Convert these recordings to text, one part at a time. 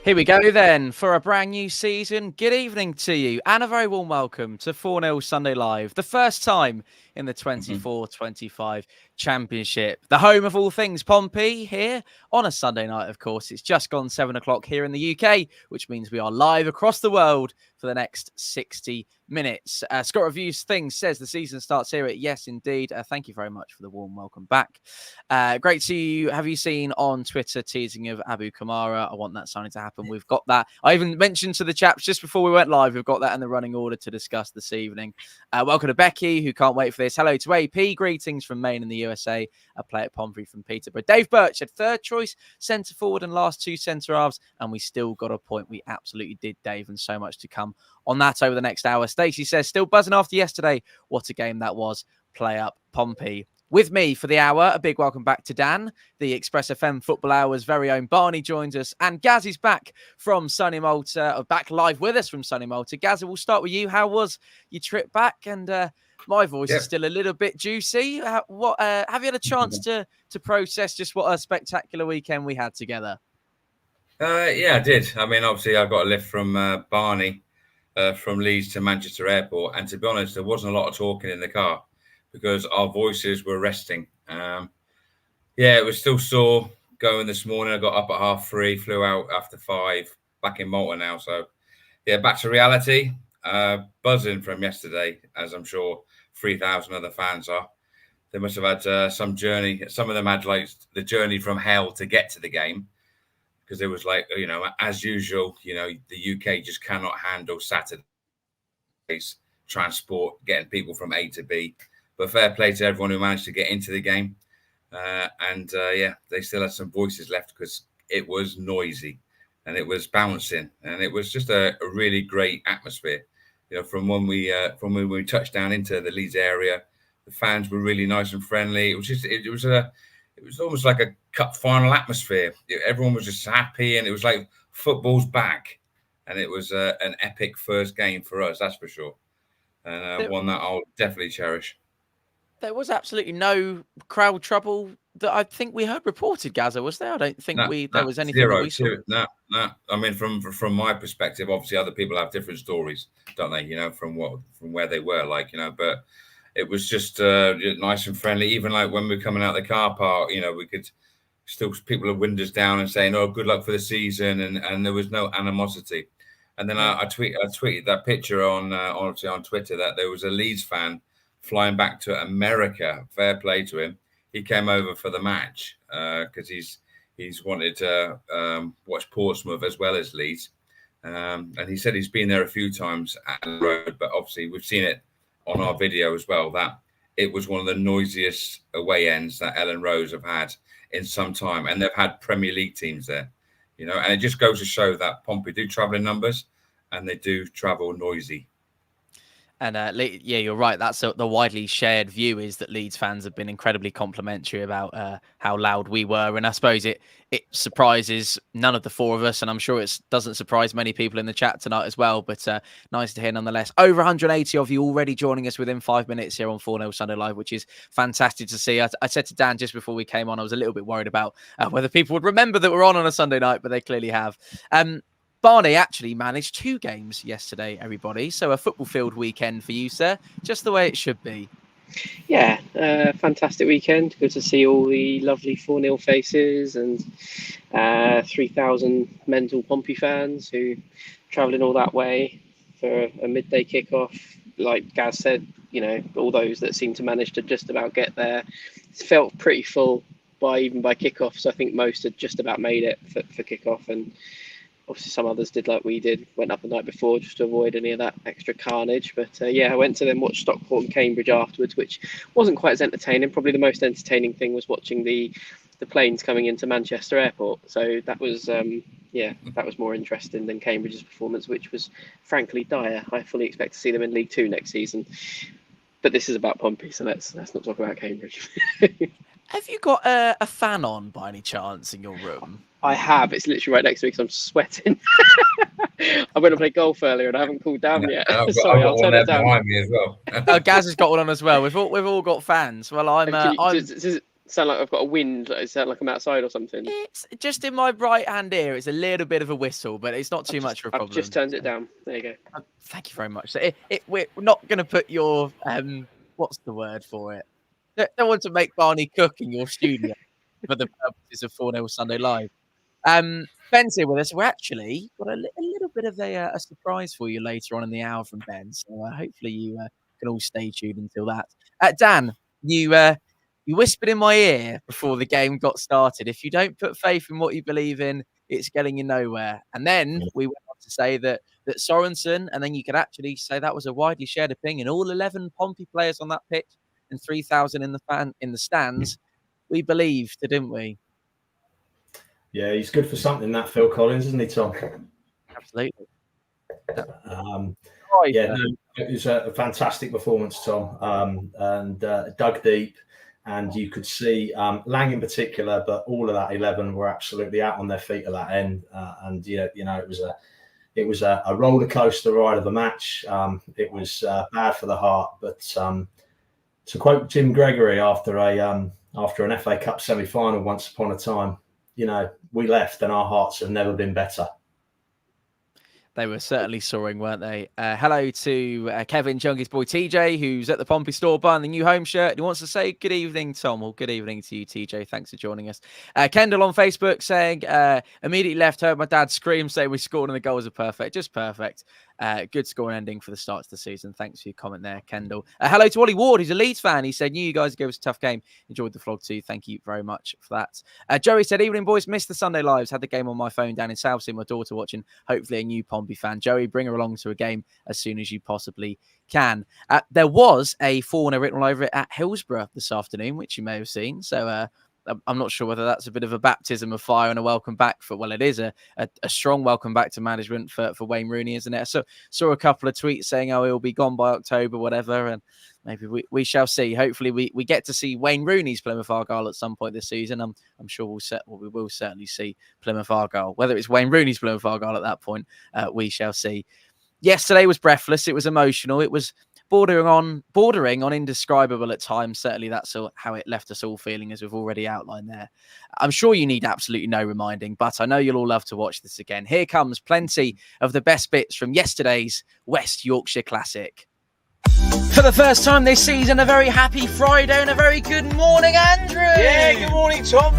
Here we go then for a brand new season. Good evening to you and a very warm welcome to 4-0 Sunday Live. The first time in the 24-25 Championship. The home of all things Pompey here on a Sunday night, of course. It's just gone 7 o'clock here in the UK, which means we are live across the world for the next 60 minutes. Scott Reviews Things says the season starts here at Yes, Indeed. Thank you very much for the warm welcome back. Great to have you seen on Twitter teasing of Abu Kamara. I want that signing to happen. We've got that. I even mentioned to the chaps just before we went live, we've got that in the running order to discuss this evening. Welcome to Becky, who can't wait for this. Hello to AP. Greetings from Maine in the USA. A play at Pompey from Peterborough. Dave Birch had third choice centre forward and last two centre halves, and we still got a point. We absolutely did, Dave, and so much to come on that over the next hour. Stacey says, still buzzing after yesterday. What a game that was. Play up Pompey. With me for the hour, a big welcome back to Dan. The Express FM Football Hour's very own Barney joins us. And Gaz is back from sunny Malta, or back live with us from sunny Malta. Gaz, we'll start with you. How was your trip back? And my voice is still a little bit juicy. Have you had a chance to process just what a spectacular weekend we had together? Yeah, I did. I mean, obviously, I got a lift from Barney from Leeds to Manchester Airport. And to be honest, there wasn't a lot of talking in the car, because our voices were resting. It was still sore going this morning. I got up at 3:30, flew out after 5, back in Malta now. So, yeah, back to reality. Buzzing from yesterday, as I'm sure 3,000 other fans are. They must have had some journey. Some of them had like the journey from hell to get to the game, because it was like, as usual, the UK just cannot handle Saturday's transport, getting people from A to B. But fair play to everyone who managed to get into the game. They still had some voices left because it was noisy and it was bouncing, and it was just a really great atmosphere. From when we touched down into the Leeds area, the fans were really nice and friendly. It was almost like a cup final atmosphere. Everyone was just happy, and it was like football's back, and it was an epic first game for us, that's for sure, and one that I'll definitely cherish. There was absolutely no crowd trouble that I think we heard reported, Gaza, was there? I don't think there was anything zero, that we saw. No. I mean, from my perspective, obviously other people have different stories, don't they? from where they were, but it was just nice and friendly. Even like when we were coming out the car park, we could still, people have windows down and saying, "Oh, good luck for the season," and there was no animosity. And then I tweeted that picture on Twitter that there was a Leeds fan flying back to America. Fair play to him. He came over for the match because he's wanted to watch Portsmouth as well as Leeds, and he said he's been there a few times at the road. But obviously we've seen it on our video as well, that it was one of the noisiest away ends that Ellen Rose have had in some time, and they've had Premier League teams there, and it just goes to show that Pompey do travel in numbers, and they do travel noisy. And you're right. That's the widely shared view, is that Leeds fans have been incredibly complimentary about how loud we were. And I suppose it surprises none of the four of us. And I'm sure it doesn't surprise many people in the chat tonight as well. But nice to hear nonetheless. Over 180 of you already joining us within 5 minutes here on 4-0 Sunday Live, which is fantastic to see. I said to Dan just before we came on, I was a little bit worried about whether people would remember that we're on a Sunday night, but they clearly have. Barney actually managed 2 games yesterday, everybody. So a football field weekend for you, sir. Just the way it should be. Yeah, fantastic weekend. Good to see all the lovely 4-0 faces and 3,000 mental Pompey fans who travelling all that way for a midday kickoff. Like Gaz said, all those that seem to manage to just about get there. It felt pretty full by kickoff. So I think most had just about made it for kickoff, and obviously some others did like we did, went up the night before just to avoid any of that extra carnage. But I went to then watch Stockport and Cambridge afterwards, which wasn't quite as entertaining. Probably the most entertaining thing was watching the planes coming into Manchester Airport. So that was that was more interesting than Cambridge's performance, which was frankly dire. I fully expect to see them in League 2 next season. But this is about Pompey, so let's not talk about Cambridge. Have you got a fan on by any chance in your room? I have. It's literally right next to me because I'm sweating. I went to play golf earlier and I haven't cooled down yet. Sorry, I'll turn it down. Behind me as well. Gaz has got one on as well. We've all got fans. Well, Sound like I've got a wind. It sound like I'm outside or something. It's just in my right hand ear. It's a little bit of a whistle, but it's not too much of a problem. I've just turned it down. There you go. Thank you very much. So we're not going to put your what's the word for it? Don't want to make Barney cook in your studio for the purposes of 4-0 Sunday Live. Ben's here with us. We're actually got a little bit of a surprise for you later on in the hour from Ben. So hopefully you can all stay tuned until that. Dan, you whispered in my ear before the game got started. If you don't put faith in what you believe in, it's getting you nowhere. And then we went on to say that Sorensen, and then you could actually say that was a widely shared opinion. All 11 Pompey players on that pitch and 3,000 in the stands. We believed, didn't we? Yeah, he's good for something, that Phil Collins, isn't he, Tom? Absolutely. It was a fantastic performance, Tom, and dug deep. And you could see Lang in particular, but all of that 11 were absolutely out on their feet at that end. And it was a roller coaster ride of a match. It was bad for the heart. But to quote Jim Gregory after an FA Cup semi-final once upon a time, we left and our hearts have never been better. They were certainly soaring, weren't they? Hello to Kevin, Chunky's boy TJ, who's at the Pompey store buying the new home shirt. He wants to say good evening, Tom. Well, good evening to you, TJ. Thanks for joining us. Kendall on Facebook saying, immediately left, heard my dad scream, saying we scored and the goals are perfect. Just perfect. Good scoring ending for the start of the season. Thanks for your comment there, Kendall. Hello to Ollie Ward, who's a Leeds fan. He said, knew you guys gave us a tough game. Enjoyed the vlog too. Thank you very much for that. Joey said, evening boys, missed the Sunday lives. Had the game on my phone down in Southsea. My daughter watching. Hopefully a new Pompey fan. Joey, bring her along to a game as soon as you possibly can. There was a 4-0 written all over it at Hillsborough this afternoon, which you may have seen. So I'm not sure whether that's a bit of a baptism of fire and a welcome back for, well, it is a strong welcome back to management for Wayne Rooney, isn't it? So saw a couple of tweets saying, oh, he'll be gone by October, whatever. And maybe we shall see. Hopefully we get to see Wayne Rooney's Plymouth Argyle at some point this season. I'm sure we will certainly see Plymouth Argyle. Whether it's Wayne Rooney's Plymouth Argyle at that point, we shall see. Yesterday was breathless. It was emotional. It was bordering on indescribable at times. Certainly that's how it left us all feeling, as we've already outlined there. I'm sure you need absolutely no reminding, but I know you'll all love to watch this again. Here comes plenty of the best bits from yesterday's West Yorkshire Classic. For the first time this season, a very happy Friday and a very good morning, Andrew. Yeah, good morning, Tom.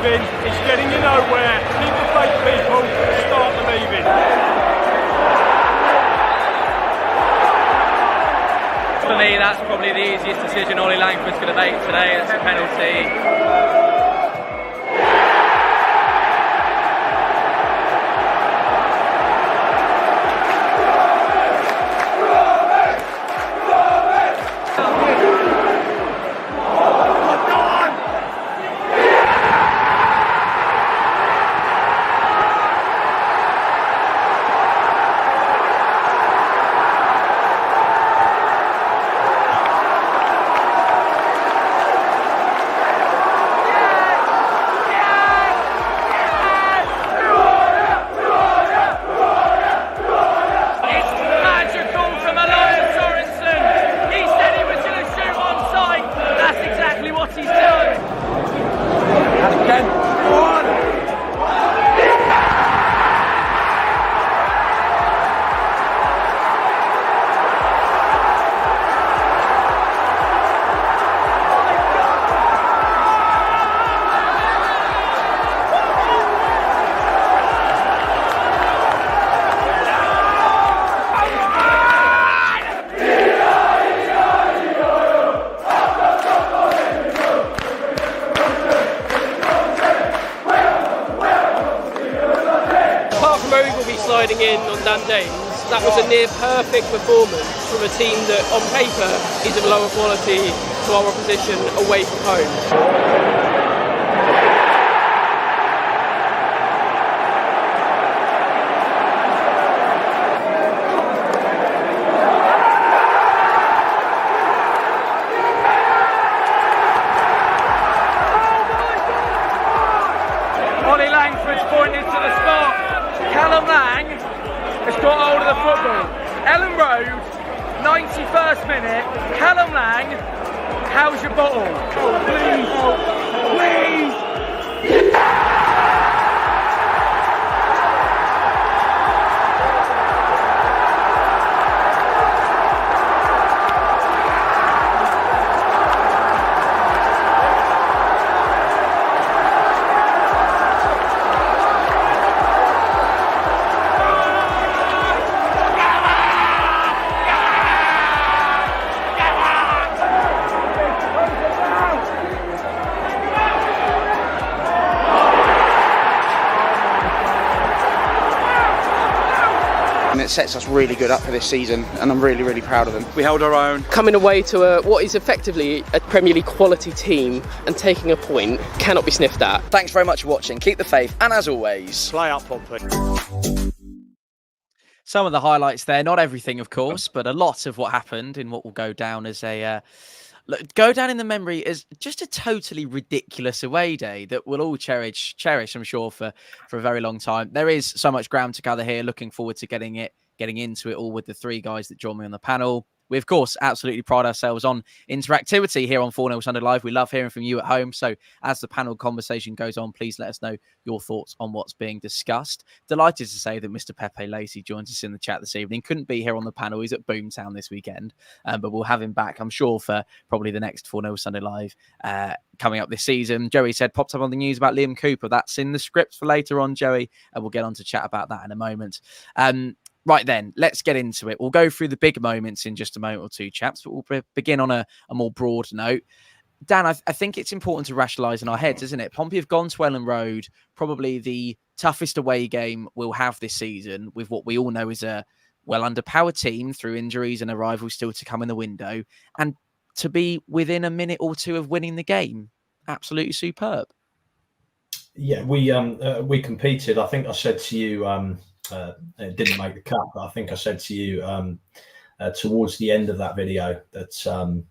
It's getting you nowhere. Keep the faith, people. Start believing. For me, that's probably the easiest decision Ollie Langford's going to make today. It's a penalty. That was a near perfect performance from a team that on paper is of lower quality to our opposition away from home. Ellen Road, 91st minute. Callum Lang, how's your bottle? Please! And it sets us really good up for this season, and I'm really, really proud of them. We held our own. Coming away to what is effectively a Premier League quality team and taking a point cannot be sniffed at. Thanks very much for watching. Keep the faith, and as always, Play up, Pompey. some of the highlights there. Not everything, of course, but a lot of what happened in what will go down as go down in the memory as just a totally ridiculous away day that we'll all cherish, I'm sure, for a very long time. There is so much ground to gather here. Looking forward to getting into it all with the three guys that join me on the panel. We, of course, absolutely pride ourselves on interactivity here on 4-0 Sunday Live. We love hearing from you at home. So as the panel conversation goes on, please let us know your thoughts on what's being discussed. Delighted to say that Mr. Pepe Lacey joins us in the chat this evening. Couldn't be here on the panel. He's at Boomtown this weekend, but we'll have him back, I'm sure, for probably the next 4-0 Sunday Live coming up this season. Joey said, popped up on the news about Liam Cooper. That's in the script for later on, Joey, and we'll get on to chat about that in a moment. Right then, let's get into it. We'll go through the big moments in just a moment or two, chaps, but we'll begin on a more broad note. Dan, I think it's important to rationalise in our heads, isn't it? Pompey have gone to Ellen Road, probably the toughest away game we'll have this season, with what we all know is a well-underpowered team through injuries and arrivals still to come in the window. And to be within a minute or two of winning the game, absolutely superb. Yeah, we competed. I think I said to you... it didn't make the cut, but I think I said to you towards the end of that video that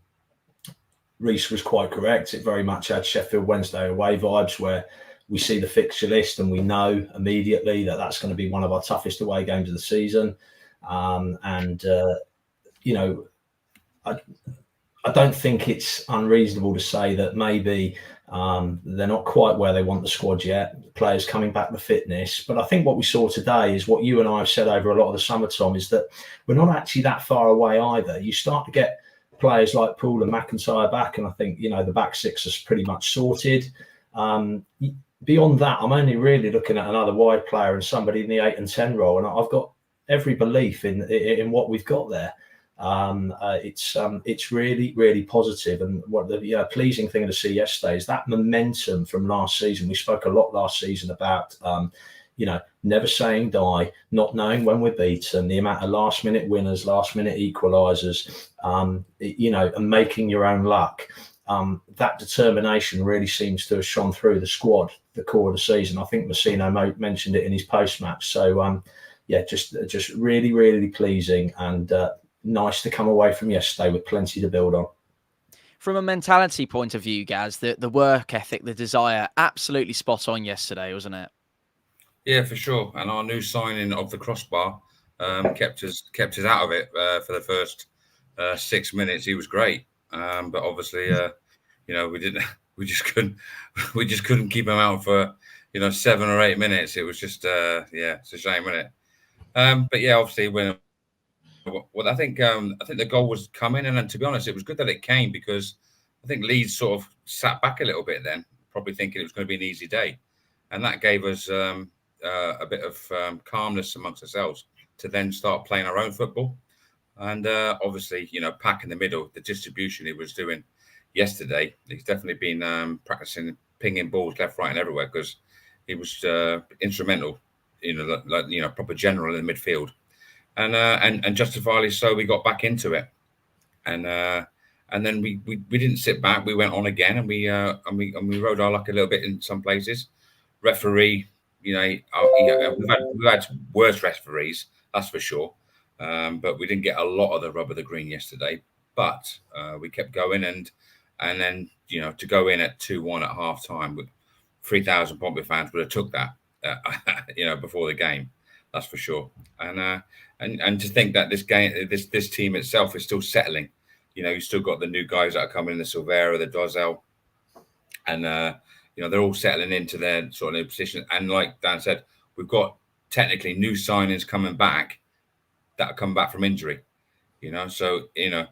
Reece was quite correct. It very much had Sheffield Wednesday away vibes, where we see the fixture list and we know immediately that that's going to be one of our toughest away games of the season. I don't think it's unreasonable to say that maybe they're not quite where they want the squad yet. Players coming back to fitness. But I think what we saw today is what you and I have said over a lot of the summer, Tom, is that we're not actually that far away either. You start to get players like Poole and McIntyre back, and I think, the back six is pretty much sorted. Beyond that, I'm only really looking at another wide player and somebody in the 8 and 10 role, and I've got every belief in what we've got there. It's really, really positive. And what the pleasing thing to see yesterday is that momentum from last season. We spoke a lot last season about, never saying die, not knowing when we're beaten, the amount of last minute winners, last minute equalisers, and making your own luck. That determination really seems to have shone through the squad, the core of the season. I think Messino mentioned it in his post-match. So, just really, really pleasing, and nice to come away from yesterday with plenty to build on. From a mentality point of view, Gaz, the work ethic, the desire, absolutely spot on yesterday, wasn't it? Yeah, for sure. And our new signing of the crossbar kept us out of it for the first 6 minutes. He was great, but obviously, we just couldn't keep him out for 7 or 8 minutes. It was just it's a shame, isn't it? But yeah, obviously when. Well, I think the goal was coming, and to be honest, it was good that it came, because I think Leeds sort of sat back a little bit then, probably thinking it was going to be an easy day, and that gave us a bit of calmness amongst ourselves to then start playing our own football. And obviously, Pack in the middle, the distribution he was doing yesterday, he's definitely been practicing pinging balls left, right, and everywhere, because he was instrumental, proper general in the midfield. And justifiably so, we got back into it, and then we didn't sit back. We went on again, and we rode our luck a little bit in some places. Referee, we've had worse referees, that's for sure, but we didn't get a lot of the rub of the green yesterday. But we kept going, and then to go in at 2-1 at half time, with 3,000 Pompey fans would have took that, before the game. That's for sure. and to think that this team itself is still settling. You know, you've still got the new guys that are coming in, the Silvera, the Dozel, and you know, they're all settling into their sort of new position. And like Dan said, we've got technically new signings coming back that are coming back from injury. You know, so you know,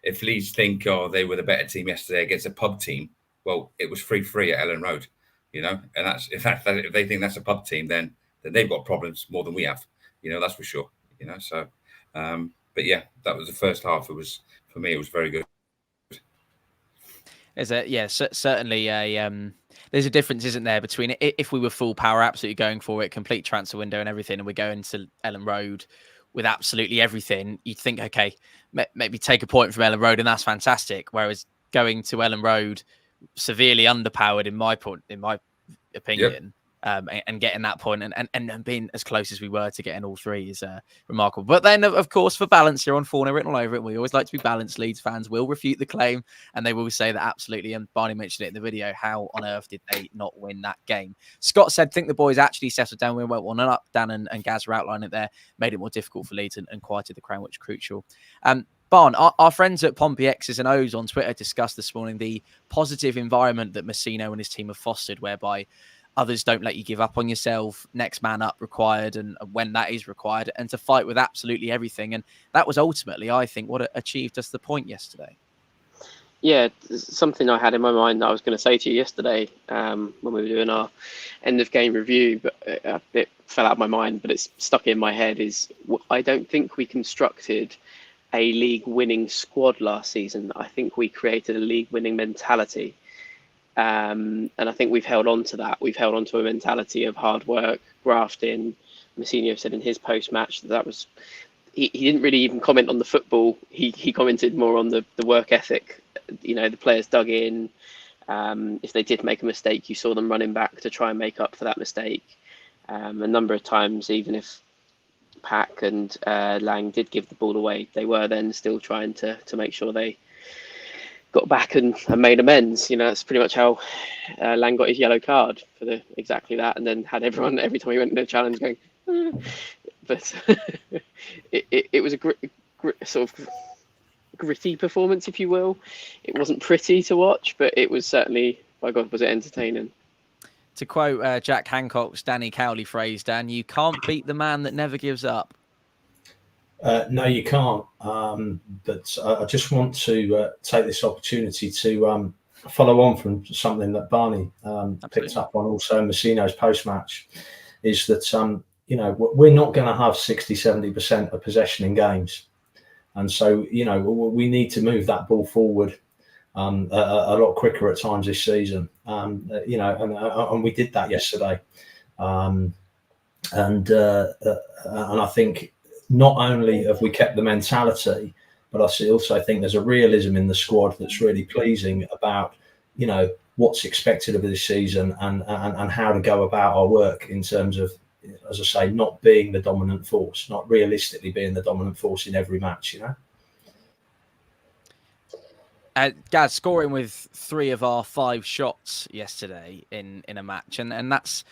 if Leeds think, oh, they were the better team yesterday against a pub team, well, it was 3-3 at Ellen Road. You know, and that's if they think that's a pub team, then they've got problems more than we have. You know, that's for sure. You know, so. But yeah, that was the first half. It was, for me, it was very good. Certainly there's a difference, isn't there, between if we were full power, absolutely going for it, complete transfer window and everything, and we go into Ellen Road with absolutely everything, you'd think, okay, maybe take a point from Ellen Road, and that's fantastic. Whereas going to Ellen Road severely underpowered, in my opinion. Yep. And getting that point and being as close as we were to getting all three is remarkable. But then, of course, for balance here on Fournilwrittenalloverit, we always like to be balanced. Leeds fans will refute the claim, and they will say that absolutely, and Barney mentioned it in the video, how on earth did they not win that game? Scott said, think the boys actually settled down. We went 1-0 up. Dan and Gaz were outlining it there, made it more difficult for Leeds and quieted the crowd, which is crucial. Barn, our friends at Pompey X's and O's on Twitter discussed this morning the positive environment that Messino and his team have fostered, whereby others don't let you give up on yourself, next man up required, and when that is required, and to fight with absolutely everything. And that was ultimately, I think, what achieved us the point yesterday. Yeah, something I had in my mind that I was going to say to you yesterday when we were doing our end of game review, but it fell out of my mind, but it's stuck in my head, is I don't think we constructed a league winning squad last season. I think we created a league winning mentality. And I think we've held on to that. We've held on to a mentality of hard work, grafting. Messino said in his post-match that was... He didn't really even comment on the football. He commented more on the work ethic. You know, the players dug in. If they did make a mistake, you saw them running back to try and make up for that mistake. A number of times, even if Pack and Lang did give the ball away, they were then still trying to make sure they got back and made amends. You know, that's pretty much how Lang got his yellow card for exactly that, and then had everyone every time he went into a challenge going. But it was a sort of gritty performance, if you will. It wasn't pretty to watch, but it was certainly, by God, was it entertaining. To quote Jack Hancock's Danny Cowley phrase, Dan, you can't beat the man that never gives up. No, you can't. But I just want to take this opportunity to follow on from something that Barney picked up on also in Messino's post-match, is that, you know, we're not going to have 60-70% of possession in games. And so, you know, we need to move that ball forward a lot quicker at times this season. You know, and we did that yesterday. And I think not only have we kept the mentality, but I also think there's a realism in the squad that's really pleasing about, you know, what's expected of this season and how to go about our work in terms of, as I say, not being the dominant force, not realistically being the dominant force in every match, you know. Gaz scoring with 3 of our 5 shots yesterday in a match, and that's,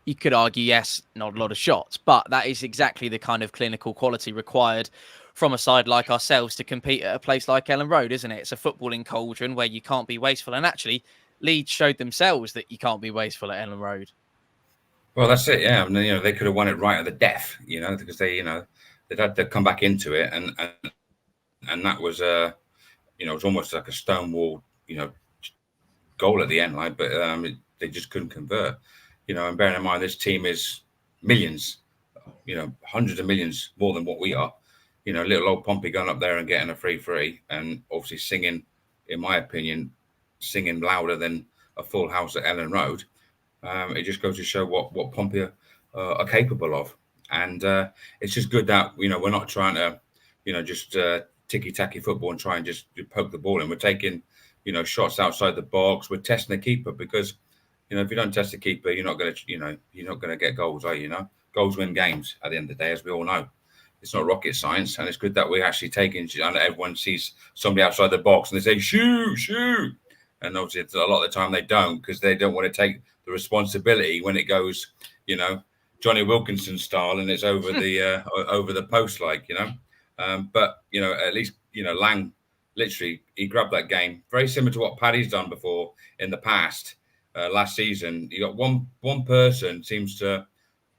you could argue, yes, not a lot of shots, but that is exactly the kind of clinical quality required from a side like ourselves to compete at a place like Ellen Road, isn't it? It's a footballing cauldron where you can't be wasteful, and actually Leeds showed themselves that you can't be wasteful at Ellen Road. Well, that's it, yeah. I mean, you know, they could have won it right at the death, you know, because they, you know, they'd had to come back into it, and that was you know, it was almost like a stonewall, you know, goal at the end, like, but they just couldn't convert, you know. And bearing in mind, this team is millions, you know, hundreds of millions more than what we are. You know, little old Pompey going up there and getting a 3-3, and obviously singing, in my opinion, singing louder than a full house at Ellen Road. It just goes to show what Pompey are capable of, and it's just good that, you know, we're not trying to, you know, just ticky-tacky football and try and just poke the ball in. We're taking, you know, shots outside the box. We're testing the keeper, because, you know, if you don't test the keeper, you're not going to, you know, you're not going to get goals, are you? You know, goals win games at the end of the day, as we all know. It's not rocket science, and it's good that we're actually taking. And everyone sees somebody outside the box and they say shoot, and obviously a lot of the time they don't, because they don't want to take the responsibility when it goes, you know, Johnny Wilkinson style, and it's over the over the post, like, you know. But you know, at least, you know, Lang literally, he grabbed that game very similar to what Paddy's done before in the past. Last season, you got one person seems to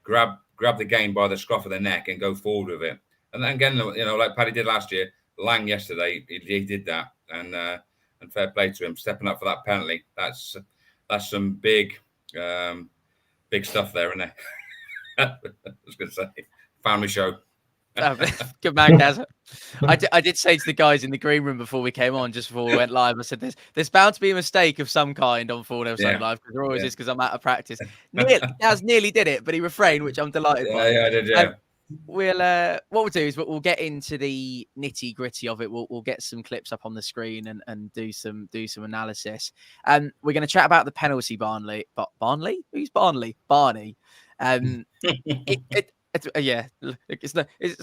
grab the game by the scruff of the neck and go forward with it. And then again, you know, like Paddy did last year, Lang yesterday, he did that, and fair play to him stepping up for that penalty. That's some big stuff there, isn't it? I was going to say, family show. Good man, Gaz. I did say to the guys in the green room before we came on, just before we went live, I said there's bound to be a mistake of some kind on 4-0 Sunday Live, because there always is, because I'm out of practice. Gaz nearly did it, but he refrained, which I'm delighted by. Yeah, I did, yeah. What we'll do is we'll get into the nitty gritty of it. We'll get some clips up on the screen and do some analysis. We're going to chat about the penalty, Barney. Who's Barney? Barney. It's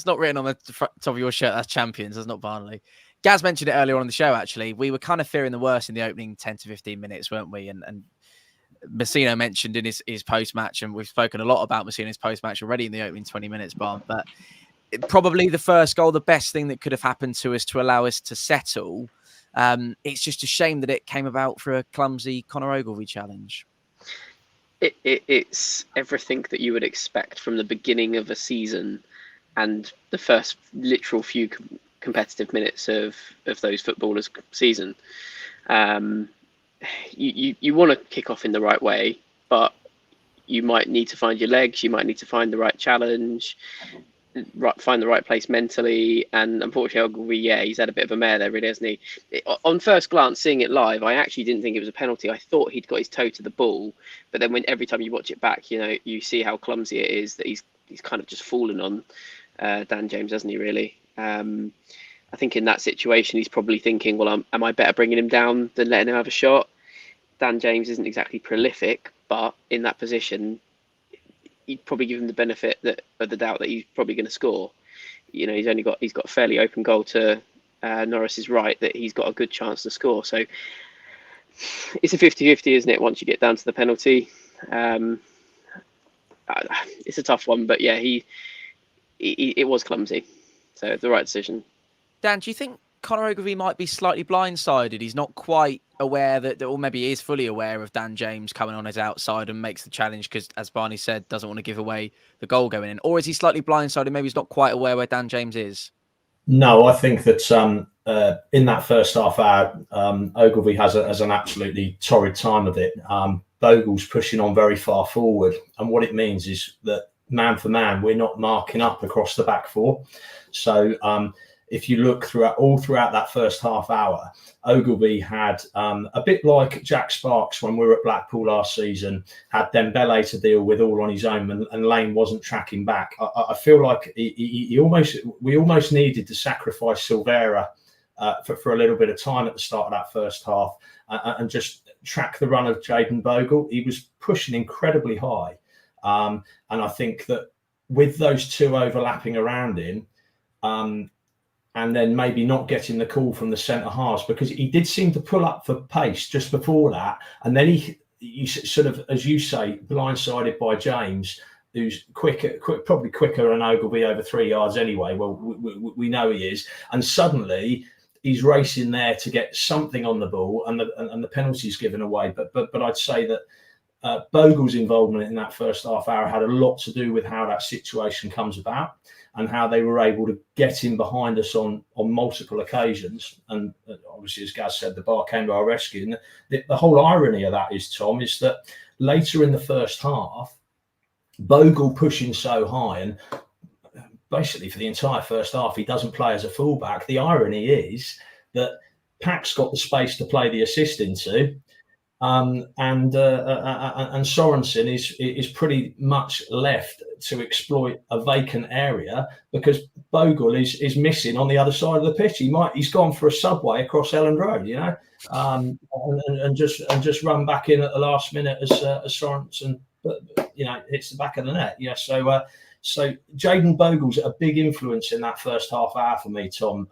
not written on the top of your shirt. That's Champions. That's not Barnley. Gaz mentioned it earlier on the show. Actually, we were kind of fearing the worst in the opening 10 to 15 minutes, weren't we? And Messino mentioned in his post match, and we've spoken a lot about Messino's post match already in the opening 20 minutes, Barn. But probably the first goal, the best thing that could have happened to us to allow us to settle. It's just a shame that it came about for a clumsy Conor Ogilvie challenge. It's everything that you would expect from the beginning of a season and the first literal few competitive minutes of those footballers' season. You want to kick off in the right way, but you might need to find your legs. You might need to find the right challenge, find the right place mentally. And unfortunately, Ogilvie, he's had a bit of a mare there, really, hasn't he? On first glance, seeing it live, I actually didn't think it was a penalty. I thought he'd got his toe to the ball, but then every time you watch it back, you know, you see how clumsy it is that he's kind of just fallen on Dan James, hasn't he? Really. I think in that situation, he's probably thinking, well, am I better bringing him down than letting him have a shot? Dan James isn't exactly prolific, but in that position, you'd probably give him the benefit of the doubt that he's probably going to score. You know, he's got a fairly open goal to Norris's right that he's got a good chance to score. So it's a 50-50, isn't it? Once you get down to the penalty, it's a tough one, but yeah, it was clumsy. So the right decision. Dan, do you think Conor Ogilvie might be slightly blindsided? He's not quite aware that, or maybe he is fully aware of Dan James coming on his outside and makes the challenge because, as Barney said, doesn't want to give away the goal going in. Or is he slightly blindsided? Maybe he's not quite aware where Dan James is. No, I think that in that first half hour, Ogilvie has an absolutely torrid time of it. Bogle's pushing on very far forward, and what it means is that man for man, we're not marking up across the back four. So if you look throughout that first half hour, Ogilvie had a bit like Jack Sparks when we were at Blackpool last season, had Dembele to deal with all on his own, and Lane wasn't tracking back. I feel like we almost needed to sacrifice Silvera for a little bit of time at the start of that first half and just track the run of Jayden Bogle. He was pushing incredibly high, and I think that with those two overlapping around him, and then maybe not getting the call from the centre halves, because he did seem to pull up for pace just before that. And then he sort of, as you say, blindsided by James, who's probably quicker than Ogilvie over 3 yards anyway. Well, we know he is. And suddenly he's racing there to get something on the ball, and the penalty's given away. But I'd say that Bogle's involvement in that first half hour had a lot to do with how that situation comes about, and how they were able to get in behind us on multiple occasions. And obviously, as Gaz said, the bar came to our rescue. And the whole irony of that is, Tom, is that later in the first half, Bogle pushing so high, and basically for the entire first half, he doesn't play as a fullback. The irony is that Pack's got the space to play the assist into, and Sorensen is pretty much left to exploit a vacant area because Bogle is missing on the other side of the pitch. He's gone for a subway across Elland Road, you know, and just run back in at the last minute as Sorensen, but you know, hits the back of the net. Yeah, so Jayden Bogle's a big influence in that first half hour for me, Tom,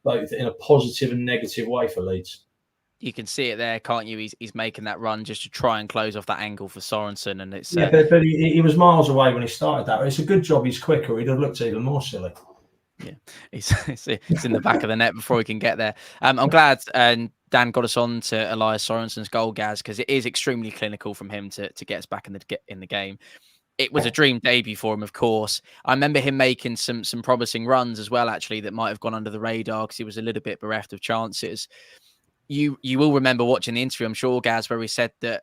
both in a positive and negative way for Leeds. You can see it there, can't you? He's making that run just to try and close off that angle for Sorensen, and it's but he was miles away when he started that. It's a good job he's quicker. He'd have looked even more silly. Yeah, it's in the back of the net before he can get there. I'm glad Dan got us on to Elias Sorensen's goal, Gaz, because it is extremely clinical from him to get us back in the game. It was a dream debut for him, of course. I remember him making some promising runs as well, actually, that might have gone under the radar because he was a little bit bereft of chances. You will remember watching the interview, I'm sure, Gaz, where he said that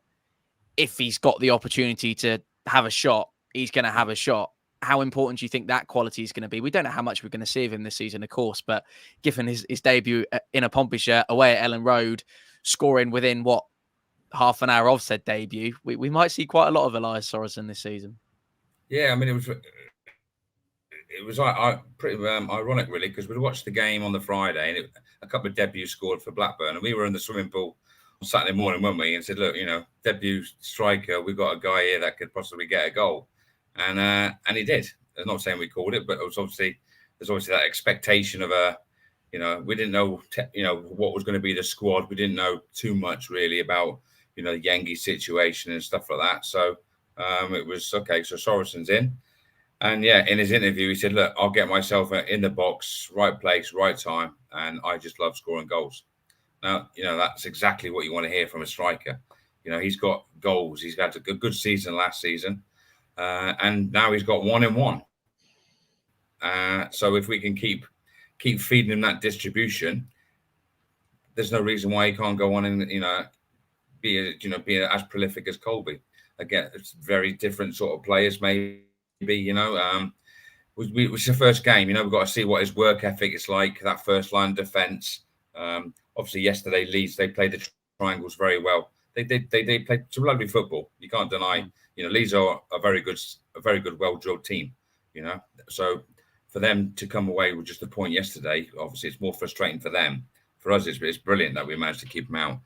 if he's got the opportunity to have a shot, he's going to have a shot. How important do you think that quality is going to be? We don't know how much we're going to see of him this season, of course, but given his debut in a Pompey shirt away at Ellen Road, scoring within half an hour of said debut, we might see quite a lot of Elias Sorensen this season. Yeah, I mean, it was pretty ironic, really, because we watched the game on the Friday, and a couple of debuts scored for Blackburn, and we were in the swimming pool on Saturday morning, weren't we? And said, look, debut striker, we've got a guy here that could possibly get a goal. And he did. I'm not saying we called it, but there's obviously that expectation of we didn't know, what was going to be the squad. We didn't know too much really about, the Yengi situation and stuff like that. So it was okay. So Sorensen's in, and in his interview he said, "Look, I'll get myself in the box, right place, right time, and I just love scoring goals." Now, that's exactly what you want to hear from a striker. He's got goals. He's had a good season last season. And now he's got 1 in 1. So if we can keep feeding him that distribution, there's no reason why he can't go on and be as prolific as Colby. Again, it's very different sort of players, maybe. It's the first game. We've got to see what his work ethic is like. That first line defence. Obviously, yesterday Leeds, they played the triangles very well. They played some lovely football. You can't deny. Leeds are a very good, well-drilled team. So for them to come away with just a point yesterday, obviously it's more frustrating for them. For us, it's brilliant that we managed to keep them out.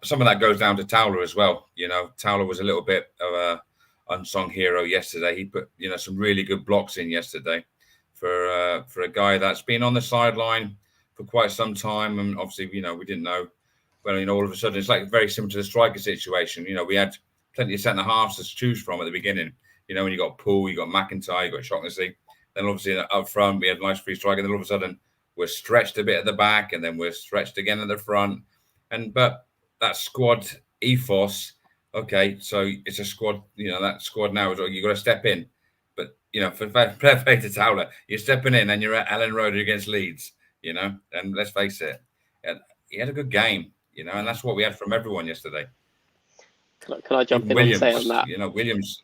Some of that goes down to Towler as well. Towler was a little bit of a unsung hero yesterday. He put some really good blocks in yesterday for a guy that's been on the sideline for quite some time, and obviously we didn't know. Well, all of a sudden it's like very similar to the striker situation. We had plenty of centre halves to choose from at the beginning. When you got Poole, you got McIntyre, you got Shaughnessy. Then obviously up front we had a nice free striker. And then all of a sudden we're stretched a bit at the back, and then we're stretched again at the front. But that squad ethos, okay, so it's a squad. That squad now is you got to step in. But for fair play to Towler, you're stepping in and you're at Ellen Road against Leeds. And let's face it, he had a good game. And that's what we had from everyone yesterday. Can I jump in Williams, and say on that? Williams,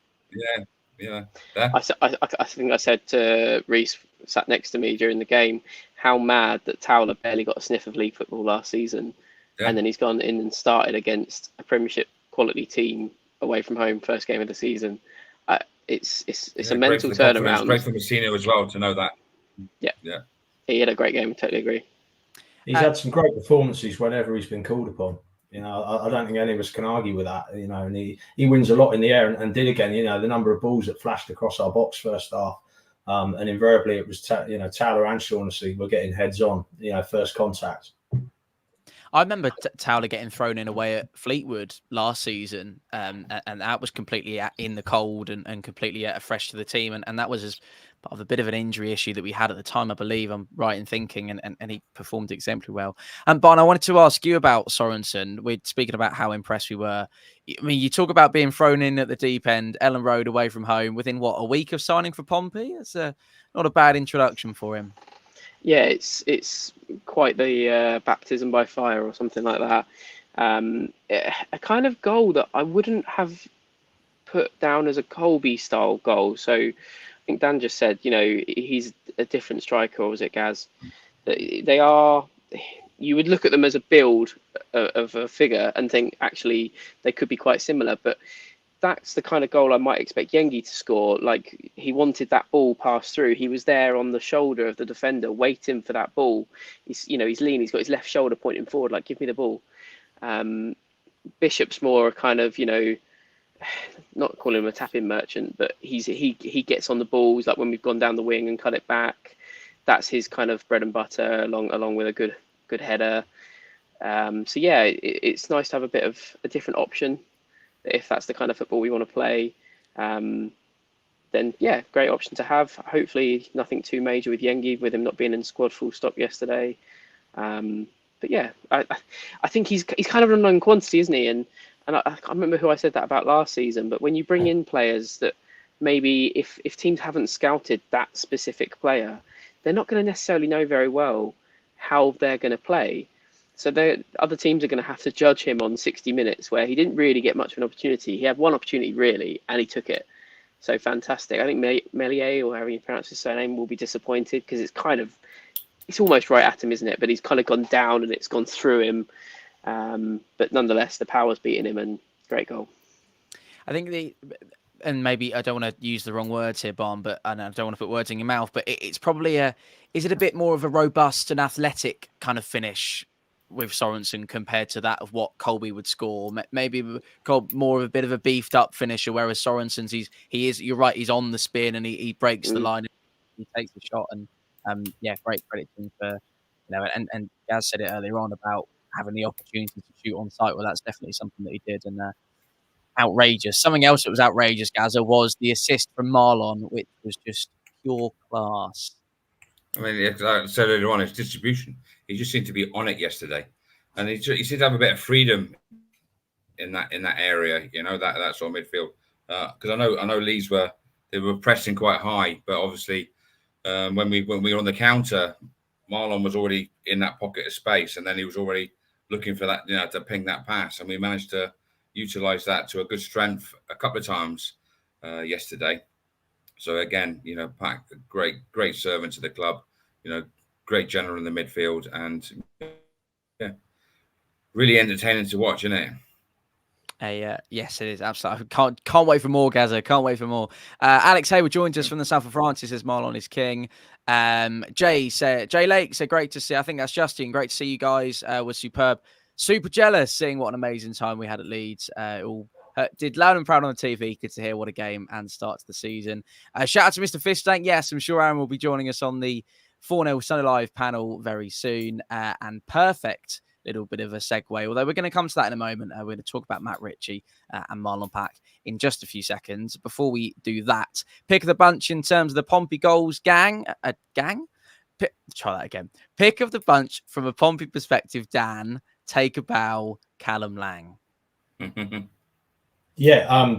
I think I said to Reece, sat next to me during the game, how mad that Towler barely got a sniff of league football last season, and then he's gone in and started against a Premiership quality team away from home, first game of the season. It's a mental turnaround. Great for Messina as well to know that. Yeah, he had a great game. Totally agree. He's had some great performances whenever he's been called upon. I don't think any of us can argue with that. And he wins a lot in the air and did again. The number of balls that flashed across our box first half, and invariably it was Towler and Shaughnessy were getting heads on. First contact. I remember Towler getting thrown in away at Fleetwood last season, and that was completely in the cold and completely fresh to the team, and that was as part of a bit of an injury issue that we had at the time, I believe. I'm right in thinking, and he performed exemplary well. And Barn, I wanted to ask you about Sorensen. We're speaking about how impressed we were. I mean, you talk about being thrown in at the deep end, Ellen Road away from home, within a week of signing for Pompey? It's not a bad introduction for him. Yeah, it's quite the baptism by fire or something like that. A kind of goal that I wouldn't have put down as a Colby style goal. So I think Dan just said, he's a different striker, or was it Gaz? They are. You would look at them as a build of a figure and think actually they could be quite similar, but that's the kind of goal I might expect Yengi to score. Like, he wanted that ball passed through. He was there on the shoulder of the defender, waiting for that ball. He's lean. He's got his left shoulder pointing forward, like, give me the ball. Bishop's more kind of, not calling him a tapping merchant, but he gets on the balls, like when we've gone down the wing and cut it back. That's his kind of bread and butter, along with a good header. So yeah, it's nice to have a bit of a different option if that's the kind of football we want to play. Then yeah, great option to have. Hopefully nothing too major with Yengi, with him not being in squad full stop yesterday. But yeah, I think he's kind of an unknown quantity, isn't he? And I can't remember who I said that about last season, but when you bring in players that maybe if teams haven't scouted that specific player, they're not going to necessarily know very well how they're going to play. So other teams are going to have to judge him on 60 minutes, where he didn't really get much of an opportunity. He had one opportunity really, and he took it. So fantastic. I think Melier, or however you pronounce his surname, will be disappointed because it's almost right at him, isn't it? But he's kind of gone down and it's gone through him. But nonetheless, the power's beating him, and great goal. I think and maybe I don't want to use the wrong words here, Barn, but I don't want to put words in your mouth, but it's probably is it a bit more of a robust and athletic kind of finish with Sorensen compared to that of what Colby would score? Maybe more of a bit of a beefed up finisher, whereas Sorensen's you're right, he's on the spin and he breaks the line, he takes the shot, and yeah, great credit to him for, and Gaz said it earlier on about having the opportunity to shoot on sight. Well, that's definitely something that he did, and outrageous. Something else that was outrageous, Gaza, was the assist from Marlon, which was just pure class. I mean, like I said earlier on, his distribution, he just seemed to be on it yesterday, and he seemed to have a bit of freedom in that area, that sort of midfield. Because I know Leeds were pressing quite high, but obviously when we were on the counter, Marlon was already in that pocket of space, and then he was already looking for that, to ping that pass, and we managed to utilize that to a good strength a couple of times yesterday. So again, Pack, great servant to the club, great general in the midfield, and yeah, really entertaining to watch, isn't it? Yes, it is. Absolutely. Can't wait for more, Gaza. Can't wait for more. Alex Hayward joins us from the south of France. He says Marlon is king. Jay Lake said, great to see. I think that's Justin. Great to see you guys. Was superb. Super jealous seeing what an amazing time we had at Leeds. Did loud and proud on the TV. Good to hear. What a game and start to the season. Shout out to Mr. Fishtank. Yes, I'm sure Aaron will be joining us on the 4-0 Sunday Live panel very soon. And perfect little bit of a segue, although we're going to come to that in a moment. We're going to talk about Matt Ritchie and Marlon Pack in just a few seconds. Before we do that, pick of the bunch in terms of the Pompey goals, gang. Try that again. Pick of the bunch from a Pompey perspective, Dan. Take a bow, Callum Lang. Yeah,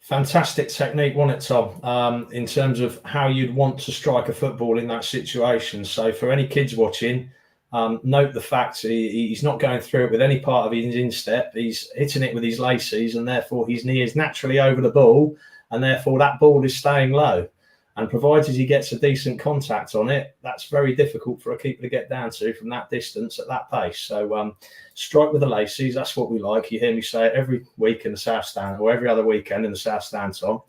fantastic technique, wasn't it, Tom? In terms of how you'd want to strike a football in that situation. So for any kids watching, note the fact he's not going through it with any part of his instep. He's hitting it with his laces, and therefore his knee is naturally over the ball, and therefore that ball is staying low. And provided he gets a decent contact on it, that's very difficult for a keeper to get down to from that distance at that pace. So strike with the laces, that's what we like. You hear me say it every week in the South Stand, or every other weekend in the South Stand, Tom.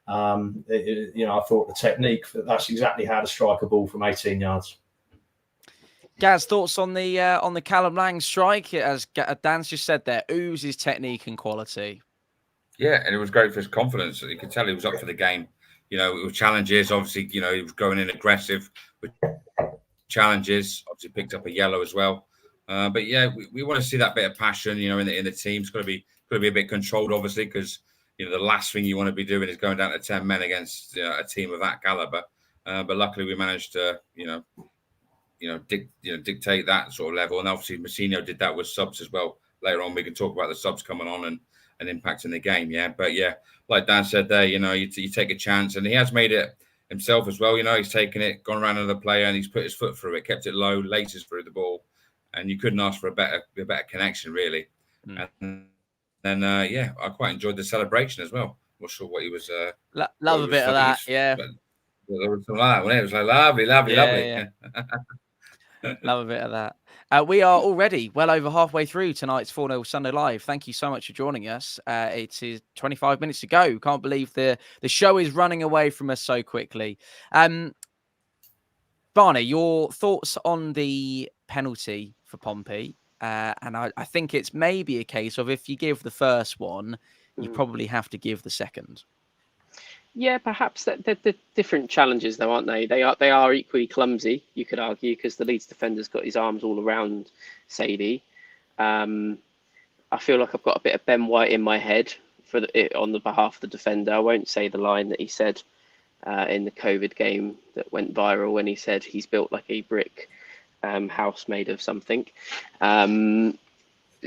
I thought the technique, that's exactly how to strike a ball from 18 yards. Gaz, thoughts on the Callum Lang strike? As Dan's just said there, oozes technique and quality. Yeah, and it was great for his confidence. You could tell he was up for the game. With challenges, obviously, he was going in aggressive with challenges. Obviously, picked up a yellow as well. But yeah, we want to see that bit of passion, in the team. It's got to be a bit controlled, obviously, because the last thing you want to be doing is going down to 10 men against a team of that caliber. But luckily, we managed to, dictate that sort of level. And obviously, Moutinho did that with subs as well. Later on, we can talk about the subs coming on and impacting the game. Yeah, but yeah. Like Dan said there, you take a chance, and he has made it himself as well. He's taken it, gone around another player, and he's put his foot through it, kept it low, laces through the ball, and you couldn't ask for a better connection, really. And then, I quite enjoyed the celebration as well. Not sure what he was. Love a bit of that, yeah. But there was something like that, wasn't it? It was like lovely. Yeah. Love a bit of that. We are already well over halfway through tonight's 4-0 Sunday Live. Thank you so much for joining us. It is 25 minutes to go. Can't believe the show is running away from us so quickly. Barney, your thoughts on the penalty for Pompey? And I think it's maybe a case of if you give the first one, you probably have to give the second. Yeah, perhaps they're different challenges, though, aren't they? They are equally clumsy, you could argue, because the Leeds defender's got his arms all around Sadie. I feel like I've got a bit of Ben White in my head on the behalf of the defender. I won't say the line that he said in the COVID game that went viral when he said he's built like a brick house made of something.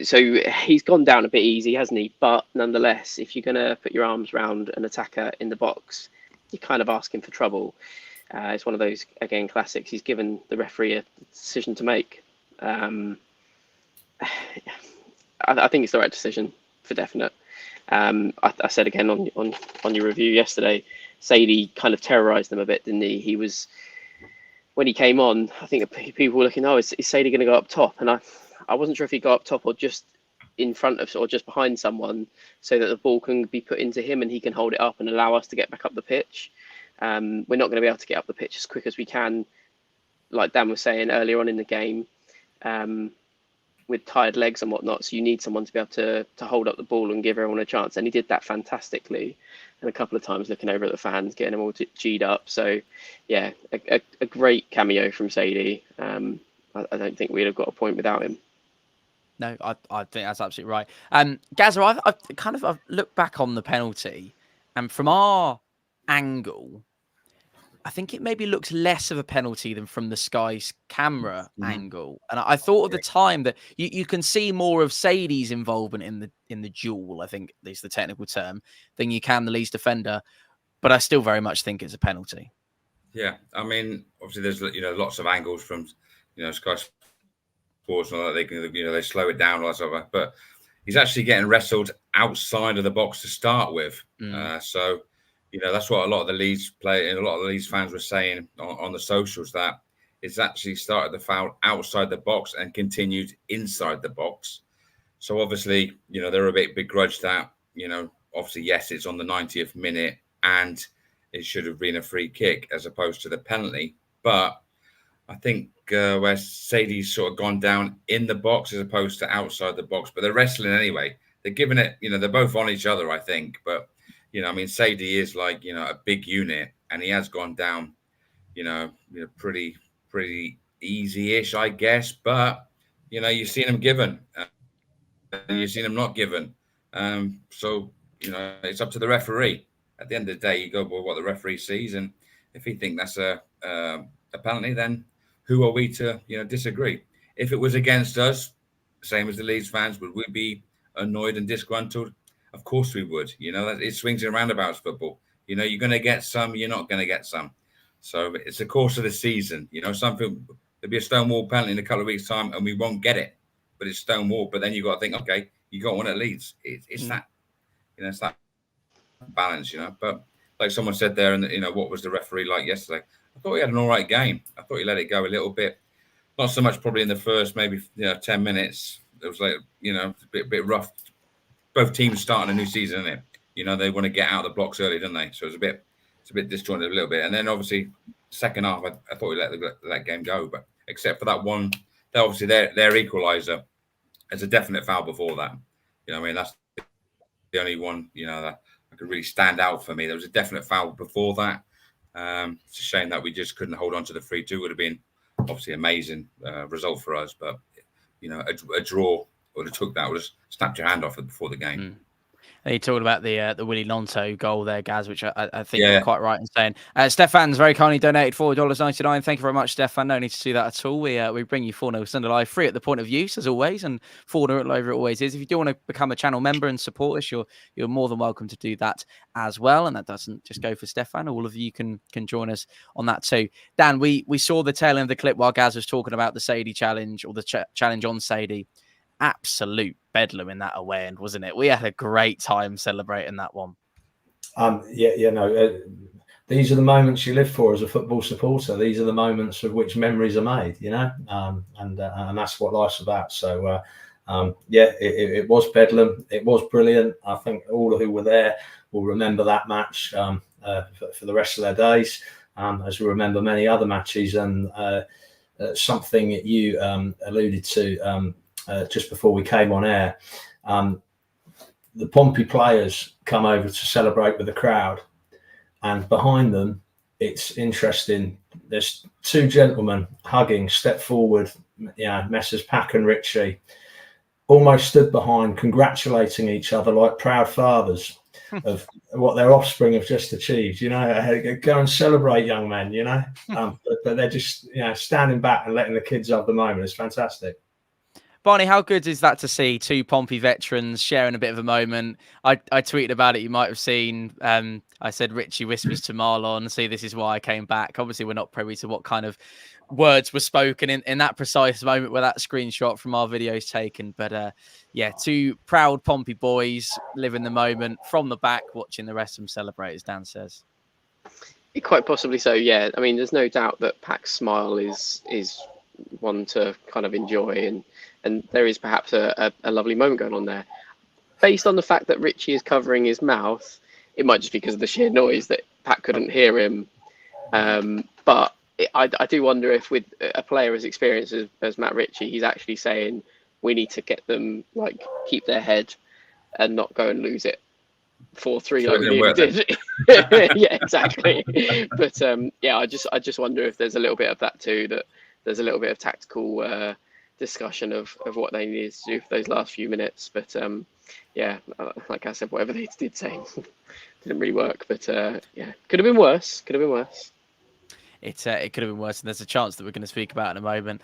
So he's gone down a bit easy, hasn't he? But nonetheless, if you're going to put your arms around an attacker in the box, you're kind of asking for trouble. It's one of those, again, classics. He's given the referee a decision to make. I think it's the right decision for definite. I said again on your review yesterday, Sadie kind of terrorised them a bit, didn't he? He was, when he came on, I think people were looking, is Sadie going to go up top? And I wasn't sure if he'd go up top or just in front of or just behind someone so that the ball can be put into him and he can hold it up and allow us to get back up the pitch. We're not going to be able to get up the pitch as quick as we can, like Dan was saying earlier on in the game, with tired legs and whatnot. So you need someone to be able to hold up the ball and give everyone a chance. And he did that fantastically. And a couple of times looking over at the fans, getting them all G'd up. So, yeah, a great cameo from Sadie. I don't think we'd have got a point without him. No, I think that's absolutely right. Gazza, I've looked back on the penalty, and from our angle, I think it maybe looks less of a penalty than from the Sky's camera angle. And I thought at the time that you can see more of Sadie's involvement in the duel, I think is the technical term, than you can the Leeds defender. But I still very much think it's a penalty. Yeah, I mean, obviously there's lots of angles from Sky Sports and all that. They can they slow it down or whatever. But he's actually getting wrestled outside of the box to start with. So that's what a lot of the Leeds play and a lot of the Leeds fans were saying on the socials, that it's actually started the foul outside the box and continued inside the box. So obviously, they're a bit begrudged that, obviously, yes, it's on the 90th minute and it should have been a free kick as opposed to the penalty. But I think where Sadie's sort of gone down in the box as opposed to outside the box, but they're wrestling anyway. They're giving it, they're both on each other, I think. But, Sadie is like, a big unit, and he has gone down, pretty easy-ish, I guess. But, you've seen him given, and you've seen him not given. So, it's up to the referee. At the end of the day, you go by what the referee sees, and if he thinks that's a penalty, then who are we to, disagree? If it was against us, same as the Leeds fans, would we be annoyed and disgruntled? Of course we would. It swings and roundabouts, football. You're going to get some, you're not going to get some. So it's the course of the season. Something, there'll be a Stonewall penalty in a couple of weeks' time, and we won't get it. But it's Stonewall. But then you got to think, okay, you got one at Leeds. It's that, it's that balance, But like someone said there, and what was the referee like yesterday? I thought he had an all right game. I thought he let it go a little bit, not so much probably in the first maybe 10 minutes. It was like a bit rough. Both teams starting a new season, isn't it? They want to get out of the blocks early, don't they? So it's a bit disjointed a little bit. And then obviously second half, I thought he let that game go, but except for that one, obviously their equaliser. There's a definite foul before that. That's the only one that I could really stand out for me. There was a definite foul before that. It's a shame that we just couldn't hold on to the 3-2. Would have been obviously amazing result for us, but a draw would have took that, would have snapped your hand off it before the game. You talked about the Willie Lonto goal there, Gaz, which I think you're quite right in saying. Stefan's very kindly donated $4.99. Thank you very much, Stefan. No need to do that at all. We bring you 4-0 Sunday Live free at the point of use, as always, and 4-0 over it always is. If you do want to become a channel member and support us, you're more than welcome to do that as well. And that doesn't just go for Stefan. All of you can join us on that too. Dan, we saw the tail end of the clip while Gaz was talking about the Sadie challenge, or the challenge on Sadie. Absolute bedlam in that away end, wasn't it? We had a great time celebrating that one. These are the moments you live for as a football supporter. These are the moments of which memories are made, and that's what life's about. So, it was bedlam. It was brilliant. I think all who were there will remember that match for the rest of their days, as we remember many other matches. And something that you alluded to just before we came on air, the Pompey players come over to celebrate with the crowd, and behind them, it's interesting. There's two gentlemen hugging, step forward, Messrs Pack and Ritchie, almost stood behind, congratulating each other like proud fathers of what their offspring have just achieved. Go and celebrate, young men. But they're just standing back and letting the kids have the moment. It's fantastic. Barney, how good is that to see two Pompey veterans sharing a bit of a moment? I tweeted about it. You might have seen. I said Ritchie whispers to Marlon, "See, this is why I came back." Obviously, we're not privy to what kind of words were spoken in that precise moment where that screenshot from our video is taken. But two proud Pompey boys living the moment from the back, watching the rest of them celebrate, as Dan says. Quite possibly so, yeah. I mean, there's no doubt that Pack's smile is one to kind of enjoy, and there is perhaps a lovely moment going on there. Based on the fact that Ritchie is covering his mouth, it might just be because of the sheer noise that Pack couldn't hear him. But I do wonder if with a player as experienced as Matt Ritchie, he's actually saying we need to get them, like, keep their head and not go and lose it 4-3 like Liam did. Yeah, exactly. But I just wonder if there's a little bit of that too, that there's a little bit of tactical discussion of what they needed to do for those last few minutes. But like I said, whatever they did say didn't really work. But could have been worse. It could have been worse, and there's a chance that we're going to speak about in a moment.